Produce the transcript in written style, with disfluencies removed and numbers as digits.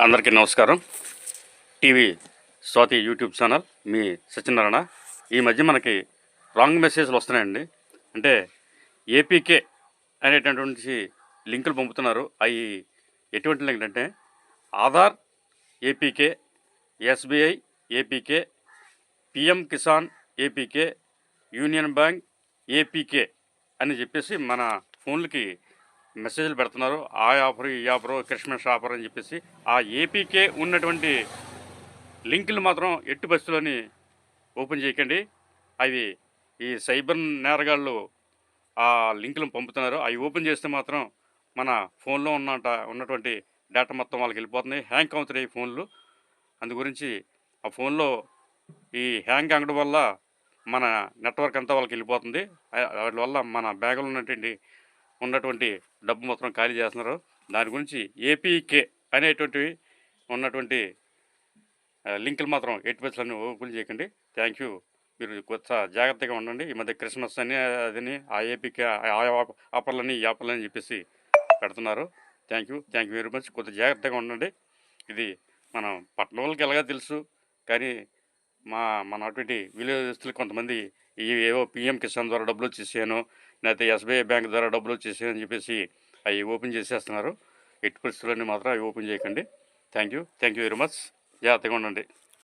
అందరికీ నమస్కారం. TV Swathi YouTube channel మీ సత్యనారాయణ. ఈ మధ్య మనకి రాంగ్ మెసేజ్లు వస్తున్నాయండి. అంటే ఏపీకే అనేటటువంటి లింకులు పంపుతున్నారు. అవి ఎటువంటి లింక్ అంటే Aadhaar APK, SBI APK, PM Kisan APK, union bank APK అని చెప్పేసి మన ఫోన్లకి మెసేజ్లు పెడుతున్నారు. ఆ ఆఫర్, ఈ ఆఫరు, క్రిస్మస్ ఆఫర్ అని చెప్పేసి ఆ ఏపీకే ఉన్నటువంటి లింకులు మాత్రం ఎట్టి బస్సులోని ఓపెన్ చేయకండి. అవి ఈ సైబర్ నేరగాళ్ళు ఆ లింకులను పంపుతున్నారు. అవి ఓపెన్ చేస్తే మాత్రం మన ఫోన్లో ఉన్నటువంటి డేటా మొత్తం వాళ్ళకి వెళ్ళిపోతుంది. హ్యాంగ్ అవుతున్నాయి ఫోన్లు. అందు గురించి ఆ ఫోన్లో ఈ హ్యాంగ్ అవ్వడం వల్ల మన నెట్వర్క్ అంతా వాళ్ళకి వెళ్ళిపోతుంది. వాటి వల్ల మన బ్యాగులో ఉన్నటువంటి డబ్బు మొత్తం ఖాళీ చేస్తున్నారు. దాని గురించి ఏపీకే అనేటువంటివి ఉన్నటువంటి లింకులు మాత్రం ఎట్టి బస్సులన్నీ ఓపెన్ చేయకండి. Thank you. మీరు కొత్త జాగ్రత్తగా ఉండండి. ఈ మధ్య క్రిస్మస్ అని అదని ఆ ఏపీకే ఆఫర్లని ఈ ఆఫర్లని చెప్పేసి పెడుతున్నారు. Thank you very much. కొద్దిగా జాగ్రత్తగా ఉండండి. ఇది మనం పట్టణ వాళ్ళకి ఎలాగా తెలుసు, కానీ మన అటువంటి విలేజెస్లు కొంతమంది ఏవో పిఎం కిసాన్ ద్వారా డబ్బులు వచ్చేసాను, లేకపోతే ఎస్బీఐ బ్యాంక్ ద్వారా డబ్బులు వచ్చేసాను అని చెప్పేసి అవి ఓపెన్ చేసేస్తున్నారు. ఎట్టి పరిస్థితులన్నీ మాత్రం అవి ఓపెన్ చేయకండి. Thank you very much. జాగ్రత్తగా ఉండండి.